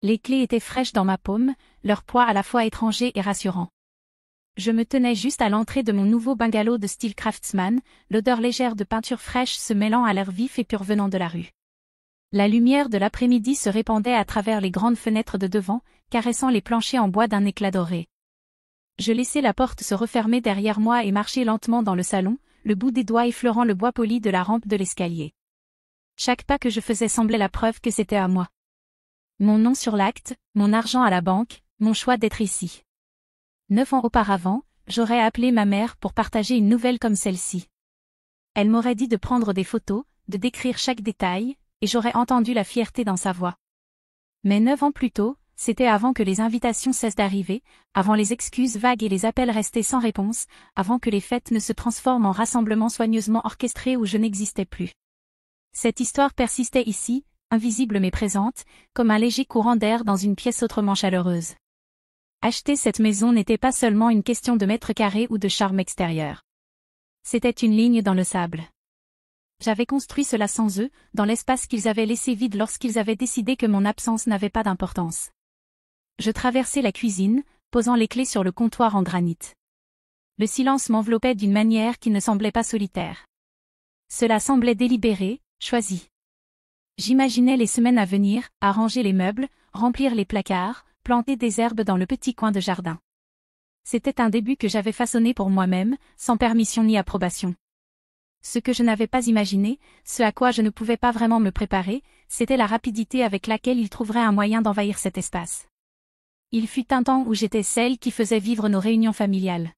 Les clés étaient fraîches dans ma paume, leur poids à la fois étranger et rassurant. Je me tenais juste à l'entrée de mon nouveau bungalow de style craftsman, l'odeur légère de peinture fraîche se mêlant à l'air vif et pur venant de la rue. La lumière de l'après-midi se répandait à travers les grandes fenêtres de devant, caressant les planchers en bois d'un éclat doré. Je laissai la porte se refermer derrière moi et marchai lentement dans le salon, le bout des doigts effleurant le bois poli de la rampe de l'escalier. Chaque pas que je faisais semblait la preuve que c'était à moi. Mon nom sur l'acte, mon argent à la banque, mon choix d'être ici. 9 ans auparavant, j'aurais appelé ma mère pour partager une nouvelle comme celle-ci. Elle m'aurait dit de prendre des photos, de décrire chaque détail, et j'aurais entendu la fierté dans sa voix. Mais 9 ans plus tôt, c'était avant que les invitations cessent d'arriver, avant les excuses vagues et les appels restés sans réponse, avant que les fêtes ne se transforment en rassemblements soigneusement orchestrés où je n'existais plus. Cette histoire persistait ici, invisible mais présente, comme un léger courant d'air dans une pièce autrement chaleureuse. Acheter cette maison n'était pas seulement une question de mètres carrés ou de charme extérieur. C'était une ligne dans le sable. J'avais construit cela sans eux, dans l'espace qu'ils avaient laissé vide lorsqu'ils avaient décidé que mon absence n'avait pas d'importance. Je traversai la cuisine, posant les clés sur le comptoir en granit. Le silence m'enveloppait d'une manière qui ne semblait pas solitaire. Cela semblait délibéré, choisi. J'imaginais les semaines à venir, arranger les meubles, remplir les placards, planter des herbes dans le petit coin de jardin. C'était un début que j'avais façonné pour moi-même, sans permission ni approbation. Ce que je n'avais pas imaginé, ce à quoi je ne pouvais pas vraiment me préparer, c'était la rapidité avec laquelle il trouverait un moyen d'envahir cet espace. Il fut un temps où j'étais celle qui faisait vivre nos réunions familiales.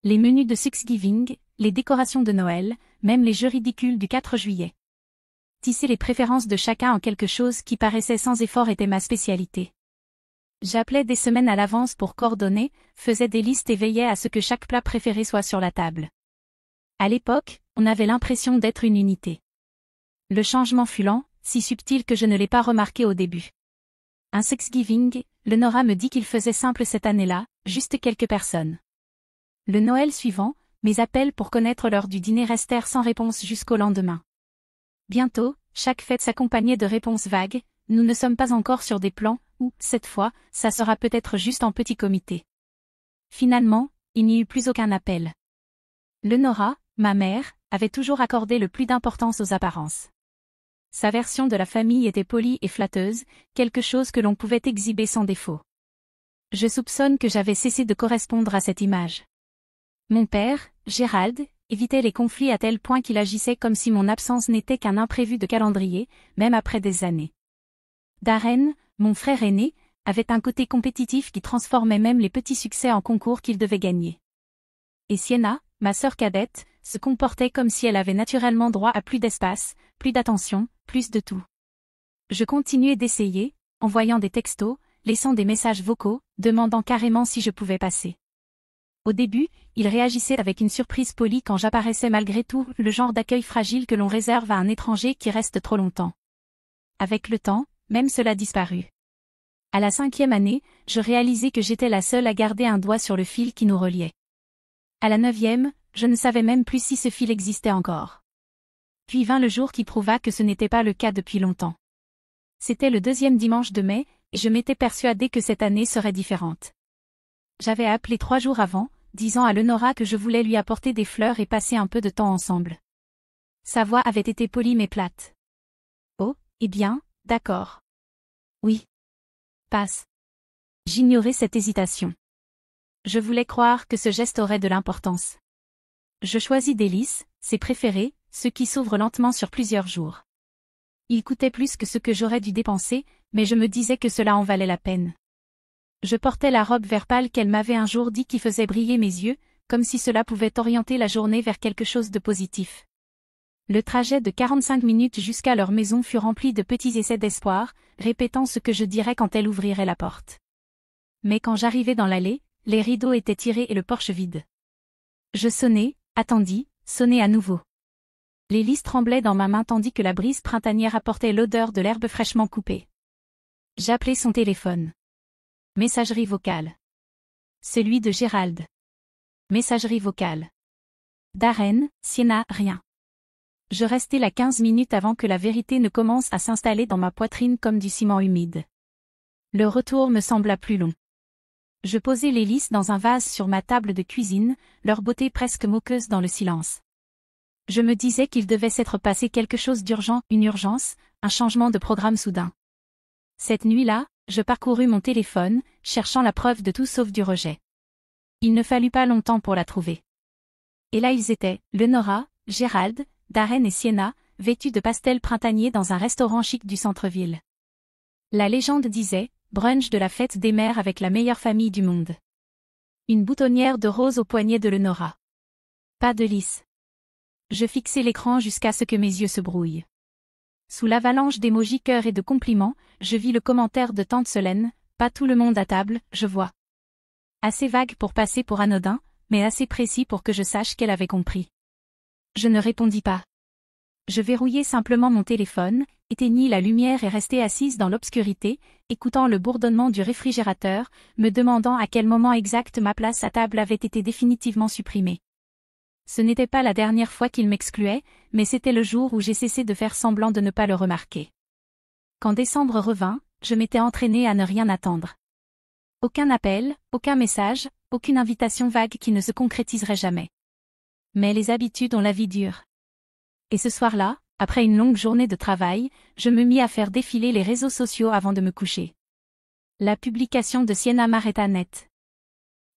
Les menus de Thanksgiving, les décorations de Noël, même les jeux ridicules du 4 juillet. Tisser les préférences de chacun en quelque chose qui paraissait sans effort était ma spécialité. J'appelais des semaines à l'avance pour coordonner, faisais des listes et veillais à ce que chaque plat préféré soit sur la table. À l'époque, on avait l'impression d'être une unité. Le changement fut lent, si subtil que je ne l'ai pas remarqué au début. Un Thanksgiving, le Nora me dit qu'il faisait simple cette année-là, juste quelques personnes. Le Noël suivant, mes appels pour connaître l'heure du dîner restèrent sans réponse jusqu'au lendemain. Bientôt, chaque fête s'accompagnait de réponses vagues, nous ne sommes pas encore sur des plans, ou, cette fois, ça sera peut-être juste en petit comité. Finalement, il n'y eut plus aucun appel. Le Nora, ma mère, avait toujours accordé le plus d'importance aux apparences. Sa version de la famille était polie et flatteuse, quelque chose que l'on pouvait exhiber sans défaut. Je soupçonne que j'avais cessé de correspondre à cette image. Mon père, Gérald, évitait les conflits à tel point qu'il agissait comme si mon absence n'était qu'un imprévu de calendrier, même après des années. Darren, mon frère aîné, avait un côté compétitif qui transformait même les petits succès en concours qu'il devait gagner. Et Sienna, ma sœur cadette, se comportait comme si elle avait naturellement droit à plus d'espace, plus d'attention, plus de tout. Je continuais d'essayer, envoyant des textos, laissant des messages vocaux, demandant carrément si je pouvais passer. Au début, il réagissait avec une surprise polie quand j'apparaissais malgré tout, le genre d'accueil fragile que l'on réserve à un étranger qui reste trop longtemps. Avec le temps, même cela disparut. À la 5e année, je réalisai que j'étais la seule à garder un doigt sur le fil qui nous reliait. À la 9e, je ne savais même plus si ce fil existait encore. Puis vint le jour qui prouva que ce n'était pas le cas depuis longtemps. C'était le 2e dimanche de mai, et je m'étais persuadée que cette année serait différente. J'avais appelé 3 jours avant, disant à Lenora que je voulais lui apporter des fleurs et passer un peu de temps ensemble. Sa voix avait été polie mais plate. Oh, eh bien, d'accord. Oui. Passe. J'ignorais cette hésitation. Je voulais croire que ce geste aurait de l'importance. Je choisis des lys, ses préférés, ceux qui s'ouvrent lentement sur plusieurs jours. Ils coûtaient plus que ce que j'aurais dû dépenser, mais je me disais que cela en valait la peine. Je portais la robe vert pâle qu'elle m'avait un jour dit qui faisait briller mes yeux, comme si cela pouvait orienter la journée vers quelque chose de positif. Le trajet de 45 minutes jusqu'à leur maison fut rempli de petits essais d'espoir, répétant ce que je dirais quand elle ouvrirait la porte. Mais quand j'arrivai dans l'allée, les rideaux étaient tirés et le porche vide. Je sonnai, attendis, sonnai à nouveau. Les lys tremblaient dans ma main tandis que la brise printanière apportait l'odeur de l'herbe fraîchement coupée. J'appelai son téléphone. Messagerie vocale. Celui de Gérald. Messagerie vocale. Darren, Sienna, rien. Je restai là 15 minutes avant que la vérité ne commence à s'installer dans ma poitrine comme du ciment humide. Le retour me sembla plus long. Je posai les lys dans un vase sur ma table de cuisine, leur beauté presque moqueuse dans le silence. Je me disais qu'il devait s'être passé quelque chose d'urgent, une urgence, un changement de programme soudain. Cette nuit-là, je parcourus mon téléphone, cherchant la preuve de tout sauf du rejet. Il ne fallut pas longtemps pour la trouver. Et là ils étaient, Lenora, Gérald, Darren et Sienna, vêtus de pastels printaniers dans un restaurant chic du centre-ville. La légende disait, brunch de la fête des mères avec la meilleure famille du monde. Une boutonnière de rose au poignet de Lenora. Pas de lys. Je fixai l'écran jusqu'à ce que mes yeux se brouillent. Sous l'avalanche d'émojis cœurs et de compliments, je vis le commentaire de tante Solène, pas tout le monde à table, je vois. Assez vague pour passer pour anodin, mais assez précis pour que je sache qu'elle avait compris. Je ne répondis pas. Je verrouillai simplement mon téléphone, éteignis la lumière et restai assise dans l'obscurité, écoutant le bourdonnement du réfrigérateur, me demandant à quel moment exact ma place à table avait été définitivement supprimée. Ce n'était pas la dernière fois qu'il m'excluait, mais c'était le jour où j'ai cessé de faire semblant de ne pas le remarquer. Quand décembre revint, je m'étais entraînée à ne rien attendre. Aucun appel, aucun message, aucune invitation vague qui ne se concrétiserait jamais. Mais les habitudes ont la vie dure. Et ce soir-là, après une longue journée de travail, je me mis à faire défiler les réseaux sociaux avant de me coucher. La publication de Sienna m'arrêta net.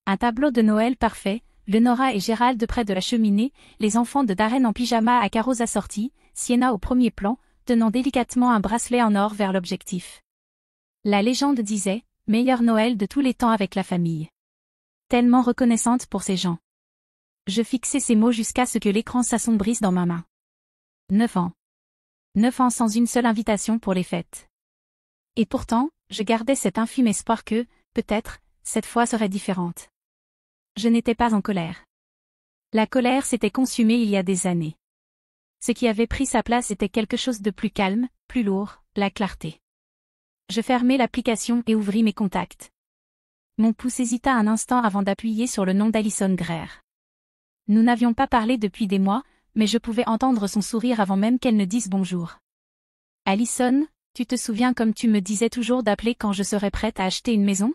Un tableau de Noël parfait, Lenora et Gérald près de la cheminée, les enfants de Darren en pyjama à carreaux assortis, Sienna au premier plan, tenant délicatement un bracelet en or vers l'objectif. La légende disait, meilleur Noël de tous les temps avec la famille. Tellement reconnaissante pour ces gens. Je fixai ces mots jusqu'à ce que l'écran s'assombrisse dans ma main. 9 ans. 9 ans sans une seule invitation pour les fêtes. Et pourtant, je gardais cet infime espoir que, peut-être, cette fois serait différente. Je n'étais pas en colère. La colère s'était consumée il y a des années. Ce qui avait pris sa place était quelque chose de plus calme, plus lourd, la clarté. Je fermai l'application et ouvris mes contacts. Mon pouce hésita un instant avant d'appuyer sur le nom d'Alison Greer. Nous n'avions pas parlé depuis des mois, mais je pouvais entendre son sourire avant même qu'elle ne dise bonjour. Alison, tu te souviens comme tu me disais toujours d'appeler quand je serais prête à acheter une maison?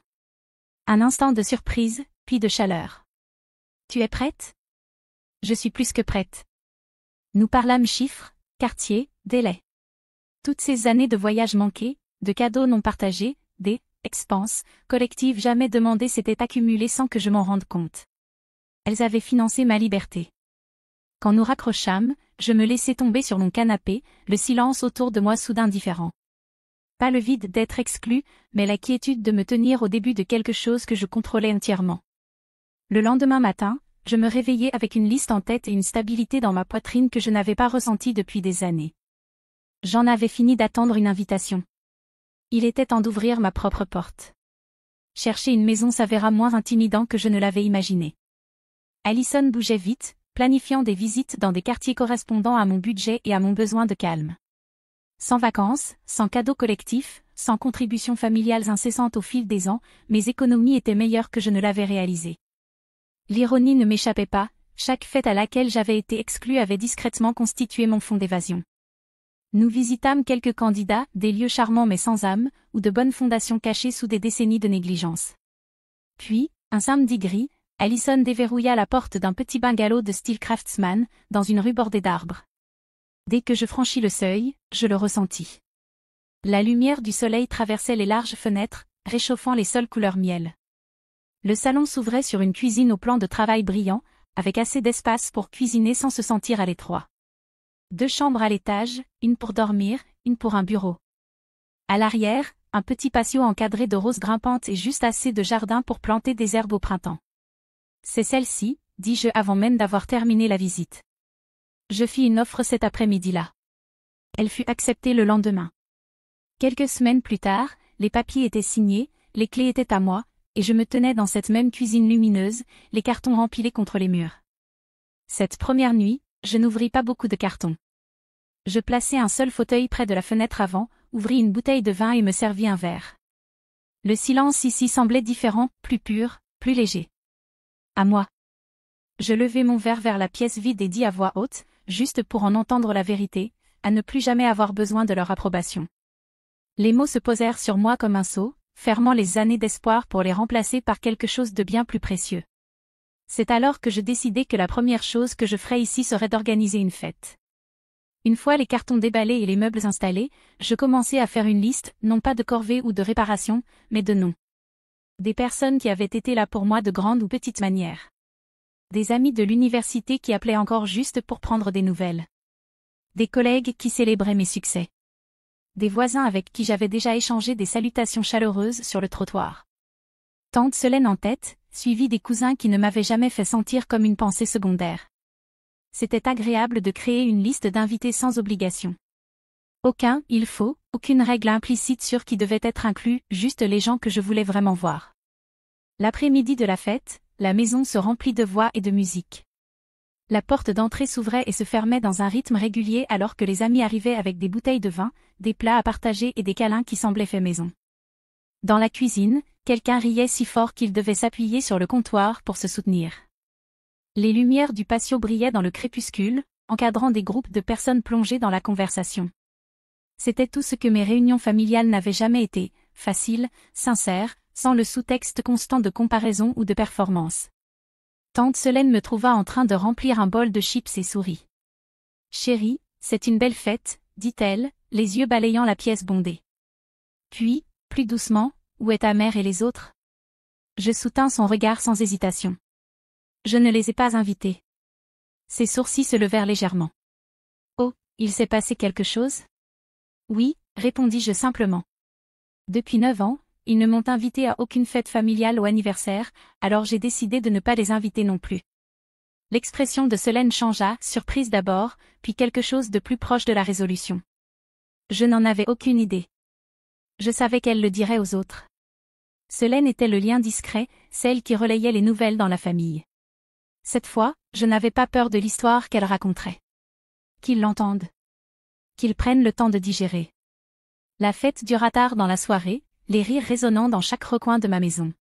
Un instant de surprise, puis de chaleur. Tu es prête? Je suis plus que prête. Nous parlâmes chiffres, quartier, délais. Toutes ces années de voyages manqués, de cadeaux non partagés, des expenses collectives jamais demandées s'étaient accumulées sans que je m'en rende compte. Elles avaient financé ma liberté. Quand nous raccrochâmes, je me laissai tomber sur mon canapé, le silence autour de moi soudain différent. Pas le vide d'être exclu, mais la quiétude de me tenir au début de quelque chose que je contrôlais entièrement. Le lendemain matin, je me réveillai avec une liste en tête et une stabilité dans ma poitrine que je n'avais pas ressentie depuis des années. J'en avais fini d'attendre une invitation. Il était temps d'ouvrir ma propre porte. Chercher une maison s'avéra moins intimidant que je ne l'avais imaginé. Alison bougeait vite, planifiant des visites dans des quartiers correspondant à mon budget et à mon besoin de calme. Sans vacances, sans cadeaux collectifs, sans contributions familiales incessantes au fil des ans, mes économies étaient meilleures que je ne l'avais réalisé. L'ironie ne m'échappait pas, chaque fête à laquelle j'avais été exclue avait discrètement constitué mon fonds d'évasion. Nous visitâmes quelques candidats, des lieux charmants mais sans âme, ou de bonnes fondations cachées sous des décennies de négligence. Puis, un samedi gris, Alison déverrouilla la porte d'un petit bungalow de style craftsman, dans une rue bordée d'arbres. Dès que je franchis le seuil, je le ressentis. La lumière du soleil traversait les larges fenêtres, réchauffant les sols couleur miel. Le salon s'ouvrait sur une cuisine au plan de travail brillant, avec assez d'espace pour cuisiner sans se sentir à l'étroit. 2 chambres à l'étage, une pour dormir, une pour un bureau. À l'arrière, un petit patio encadré de roses grimpantes et juste assez de jardin pour planter des herbes au printemps. C'est celle-ci, dis-je avant même d'avoir terminé la visite. Je fis une offre cet après-midi-là. Elle fut acceptée le lendemain. Quelques semaines plus tard, les papiers étaient signés, les clés étaient à moi, et je me tenais dans cette même cuisine lumineuse, les cartons rempilés contre les murs. Cette première nuit, je n'ouvris pas beaucoup de cartons. Je plaçai un seul fauteuil près de la fenêtre avant, ouvris une bouteille de vin et me servis un verre. Le silence ici semblait différent, plus pur, plus léger. À moi. Je levai mon verre vers la pièce vide et dis à voix haute, juste pour en entendre la vérité, à ne plus jamais avoir besoin de leur approbation. Les mots se posèrent sur moi comme un seau, fermant les années d'espoir pour les remplacer par quelque chose de bien plus précieux. C'est alors que je décidai que la première chose que je ferais ici serait d'organiser une fête. Une fois les cartons déballés et les meubles installés, je commençai à faire une liste, non pas de corvées ou de réparations, mais de noms. Des personnes qui avaient été là pour moi de grande ou petite manière. Des amis de l'université qui appelaient encore juste pour prendre des nouvelles. Des collègues qui célébraient mes succès. Des voisins avec qui j'avais déjà échangé des salutations chaleureuses sur le trottoir. Tante Solène en tête, suivie des cousins qui ne m'avaient jamais fait sentir comme une pensée secondaire. C'était agréable de créer une liste d'invités sans obligation. Aucune règle implicite sur qui devait être inclus, juste les gens que je voulais vraiment voir. L'après-midi de la fête, la maison se remplit de voix et de musique. La porte d'entrée s'ouvrait et se fermait dans un rythme régulier alors que les amis arrivaient avec des bouteilles de vin, des plats à partager et des câlins qui semblaient faits maison. Dans la cuisine, quelqu'un riait si fort qu'il devait s'appuyer sur le comptoir pour se soutenir. Les lumières du patio brillaient dans le crépuscule, encadrant des groupes de personnes plongées dans la conversation. C'était tout ce que mes réunions familiales n'avaient jamais été, faciles, sincères, sans le sous-texte constant de comparaison ou de performance. Tante Solène me trouva en train de remplir un bol de chips et sourit. « Chérie, c'est une belle fête, dit-elle, les yeux balayant la pièce bondée. Puis, plus doucement, où est ta mère et les autres ? Je soutins son regard sans hésitation. Je ne les ai pas invités. Ses sourcils se levèrent légèrement. Oh, il s'est passé quelque chose ? Oui, répondis-je simplement. Depuis 9 ans, ils ne m'ont invité à aucune fête familiale ou anniversaire, alors j'ai décidé de ne pas les inviter non plus. L'expression de Solène changea, surprise d'abord, puis quelque chose de plus proche de la résolution. Je n'en avais aucune idée. Je savais qu'elle le dirait aux autres. Solène était le lien discret, celle qui relayait les nouvelles dans la famille. Cette fois, je n'avais pas peur de l'histoire qu'elle raconterait. Qu'ils l'entendent. Qu'ils prennent le temps de digérer. La fête dura tard dans la soirée, les rires résonnant dans chaque recoin de ma maison.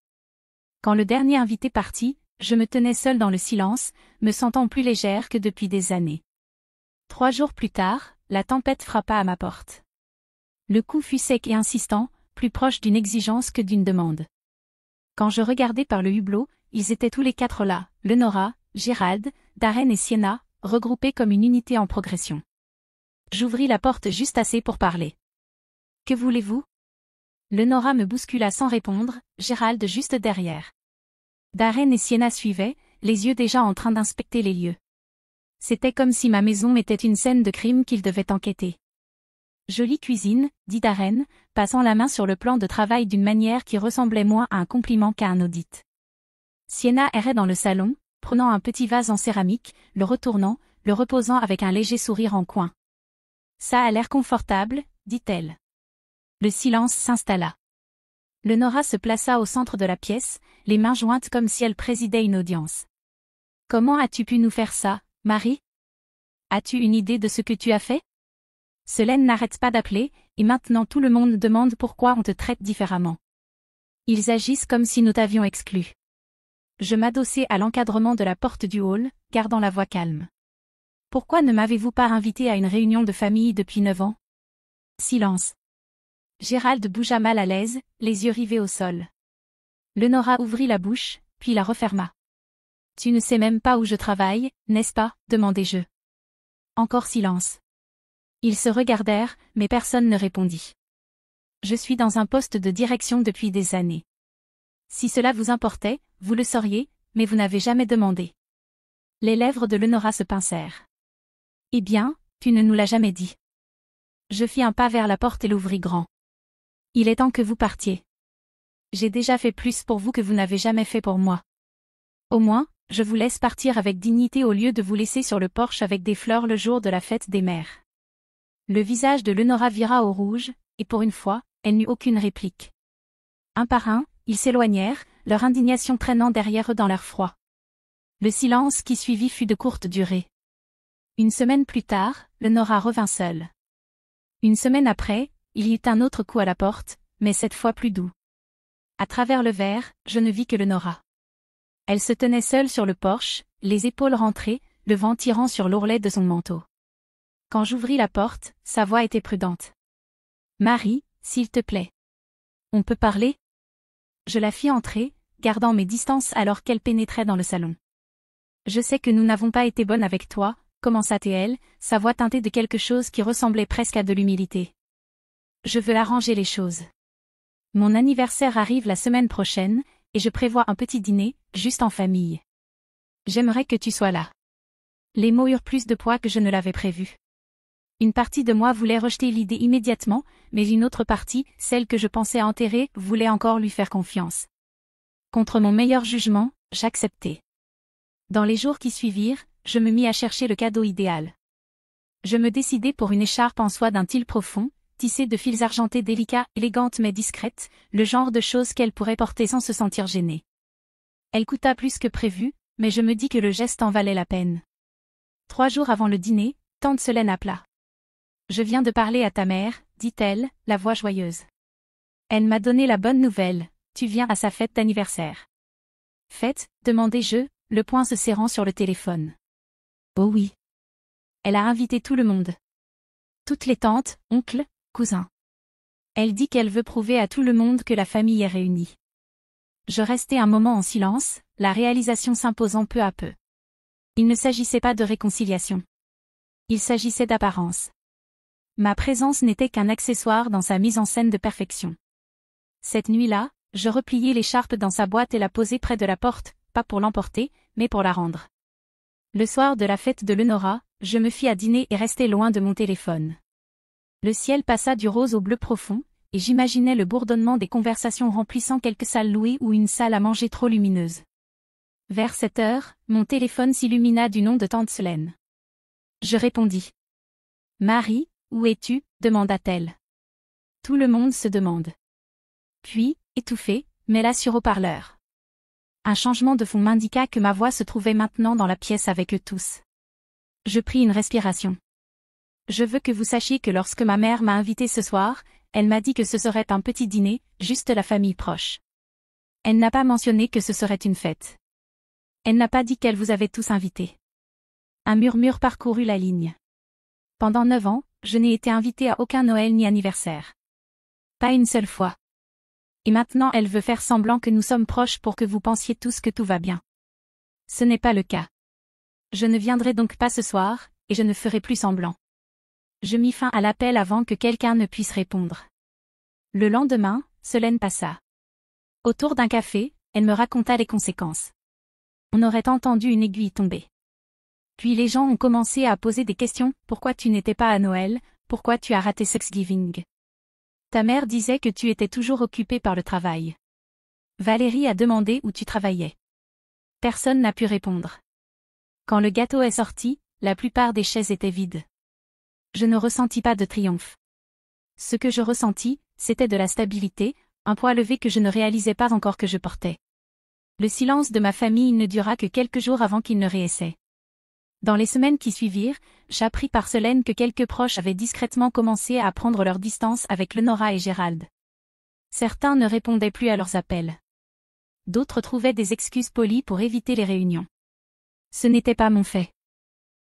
Quand le dernier invité partit, je me tenais seule dans le silence, me sentant plus légère que depuis des années. 3 jours plus tard, la tempête frappa à ma porte. Le coup fut sec et insistant, plus proche d'une exigence que d'une demande. Quand je regardai par le hublot, ils étaient tous les 4 là, Leonora, Gérald, Darren et Sienna, regroupés comme une unité en progression. J'ouvris la porte juste assez pour parler. « Que voulez-vous » Leonora me bouscula sans répondre, Gérald juste derrière. Darren et Sienna suivaient, les yeux déjà en train d'inspecter les lieux. C'était comme si ma maison était une scène de crime qu'ils devaient enquêter. « Jolie cuisine, dit Darren, passant la main sur le plan de travail d'une manière qui ressemblait moins à un compliment qu'à un audit. Sienna errait dans le salon, prenant un petit vase en céramique, le retournant, le reposant avec un léger sourire en coin. « Ça a l'air confortable, dit-elle. » Le silence s'installa. Leonora se plaça au centre de la pièce, les mains jointes comme si elle présidait une audience. « Comment as-tu pu nous faire ça, Marie ? As-tu une idée de ce que tu as fait ? Solène n'arrête pas d'appeler, et maintenant tout le monde demande pourquoi on te traite différemment. Ils agissent comme si nous t'avions exclu. » Je m'adossai à l'encadrement de la porte du hall, gardant la voix calme. « Pourquoi ne m'avez-vous pas invité à une réunion de famille depuis 9 ans ? » Silence. Gérald bougea mal à l'aise, les yeux rivés au sol. Leonora ouvrit la bouche, puis la referma. « Tu ne sais même pas où je travaille, n'est-ce pas ? Demandai-je. Encore silence. Ils se regardèrent, mais personne ne répondit. Je suis dans un poste de direction depuis des années. Si cela vous importait, vous le sauriez, mais vous n'avez jamais demandé. Les lèvres de Leonora se pincèrent. Eh bien, tu ne nous l'as jamais dit. Je fis un pas vers la porte et l'ouvris grand. Il est temps que vous partiez. J'ai déjà fait plus pour vous que vous n'avez jamais fait pour moi. Au moins, je vous laisse partir avec dignité au lieu de vous laisser sur le porche avec des fleurs le jour de la fête des mères. Le visage de Leonora vira au rouge, et pour une fois, elle n'eut aucune réplique. Un par un, ils s'éloignèrent, leur indignation traînant derrière eux dans l'air froid. Le silence qui suivit fut de courte durée. Une semaine plus tard, Leonora revint seule. Une semaine après, il y eut un autre coup à la porte, mais cette fois plus doux. À travers le verre, je ne vis que Leonora. Elle se tenait seule sur le porche, les épaules rentrées, le vent tirant sur l'ourlet de son manteau. Quand j'ouvris la porte, sa voix était prudente. « Marie, s'il te plaît. On peut parler ? Je la fis entrer, gardant mes distances alors qu'elle pénétrait dans le salon. Je sais que nous n'avons pas été bonnes avec toi, commença-t-elle, sa voix teintée de quelque chose qui ressemblait presque à de l'humilité. Je veux arranger les choses. Mon anniversaire arrive la semaine prochaine, et je prévois un petit dîner, juste en famille. J'aimerais que tu sois là. Les mots eurent plus de poids que je ne l'avais prévu. Une partie de moi voulait rejeter l'idée immédiatement, mais une autre partie, celle que je pensais enterrer, voulait encore lui faire confiance. Contre mon meilleur jugement, j'acceptai. Dans les jours qui suivirent, je me mis à chercher le cadeau idéal. Je me décidai pour une écharpe en soie d'un til profond, tissée de fils argentés délicats, élégante mais discrète, le genre de choses qu'elle pourrait porter sans se sentir gênée. Elle coûta plus que prévu, mais je me dis que le geste en valait la peine. 3 jours avant le dîner, tante Solène appela. « Je viens de parler à ta mère, dit-elle, la voix joyeuse. Elle m'a donné la bonne nouvelle, tu viens à sa fête d'anniversaire. » « Fête ?» demandai-je, le poing se serrant sur le téléphone. « Oh oui. » Elle a invité tout le monde. Toutes les tantes, oncles, cousins. Elle dit qu'elle veut prouver à tout le monde que la famille est réunie. Je restai un moment en silence, la réalisation s'imposant peu à peu. Il ne s'agissait pas de réconciliation. Il s'agissait d'apparence. Ma présence n'était qu'un accessoire dans sa mise en scène de perfection. Cette nuit-là, je repliai l'écharpe dans sa boîte et la posai près de la porte, pas pour l'emporter, mais pour la rendre. Le soir de la fête de Lenora, je me fis à dîner et restai loin de mon téléphone. Le ciel passa du rose au bleu profond, et j'imaginais le bourdonnement des conversations remplissant quelques salles louées ou une salle à manger trop lumineuse. Vers 7 heures, mon téléphone s'illumina du nom de tante Solène. Je répondis. « Marie, où es-tu » demanda-t-elle. Tout le monde se demande. Puis, étouffée, mets-la sur haut-parleur. Un changement de fond m'indiqua que ma voix se trouvait maintenant dans la pièce avec eux tous. Je pris une respiration. Je veux que vous sachiez que lorsque ma mère m'a invitée ce soir, elle m'a dit que ce serait un petit dîner, juste la famille proche. Elle n'a pas mentionné que ce serait une fête. Elle n'a pas dit qu'elle vous avait tous invités. Un murmure parcourut la ligne. Pendant 9 ans, je n'ai été invitée à aucun Noël ni anniversaire. Pas une seule fois. Et maintenant elle veut faire semblant que nous sommes proches pour que vous pensiez tous que tout va bien. Ce n'est pas le cas. Je ne viendrai donc pas ce soir, et je ne ferai plus semblant. Je mis fin à l'appel avant que quelqu'un ne puisse répondre. Le lendemain, Solène passa. Autour d'un café, elle me raconta les conséquences. On aurait entendu une aiguille tomber. Puis les gens ont commencé à poser des questions. Pourquoi tu n'étais pas à Noël? Pourquoi tu as raté Thanksgiving? Ta mère disait que tu étais toujours occupée par le travail. Valérie a demandé où tu travaillais. Personne n'a pu répondre. Quand le gâteau est sorti, la plupart des chaises étaient vides. Je ne ressentis pas de triomphe. Ce que je ressentis, c'était de la stabilité, un poids levé que je ne réalisais pas encore que je portais. Le silence de ma famille ne dura que quelques jours avant qu'il ne réessaie. Dans les semaines qui suivirent, j'appris par Solène que quelques proches avaient discrètement commencé à prendre leur distance avec Lenora et Gérald. Certains ne répondaient plus à leurs appels. D'autres trouvaient des excuses polies pour éviter les réunions. Ce n'était pas mon fait.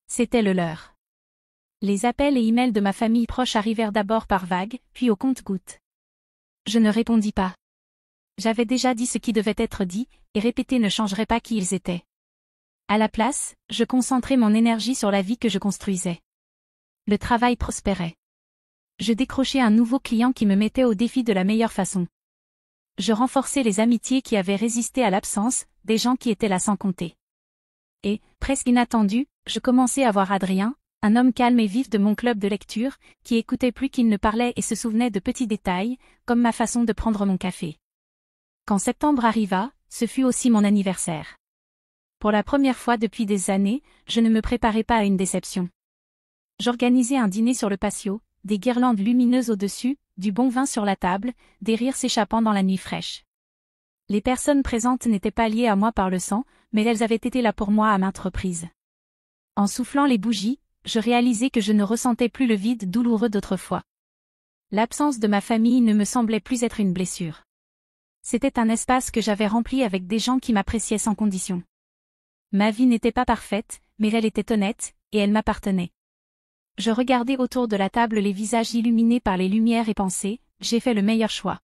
C'était le leur. Les appels et emails de ma famille proche arrivèrent d'abord par vagues, puis au compte-gouttes. Je ne répondis pas. J'avais déjà dit ce qui devait être dit, et répéter ne changerait pas qui ils étaient. À la place, je concentrais mon énergie sur la vie que je construisais. Le travail prospérait. Je décrochais un nouveau client qui me mettait au défi de la meilleure façon. Je renforçais les amitiés qui avaient résisté à l'absence, des gens qui étaient là sans compter. Et, presque inattendu, je commençais à voir Adrien, un homme calme et vif de mon club de lecture, qui écoutait plus qu'il ne parlait et se souvenait de petits détails, comme ma façon de prendre mon café. Quand septembre arriva, ce fut aussi mon anniversaire. Pour la première fois depuis des années, je ne me préparais pas à une déception. J'organisais un dîner sur le patio, des guirlandes lumineuses au-dessus, du bon vin sur la table, des rires s'échappant dans la nuit fraîche. Les personnes présentes n'étaient pas liées à moi par le sang, mais elles avaient été là pour moi à maintes reprises. En soufflant les bougies, je réalisais que je ne ressentais plus le vide douloureux d'autrefois. L'absence de ma famille ne me semblait plus être une blessure. C'était un espace que j'avais rempli avec des gens qui m'appréciaient sans condition. Ma vie n'était pas parfaite, mais elle était honnête, et elle m'appartenait. Je regardais autour de la table les visages illuminés par les lumières et pensais, j'ai fait le meilleur choix.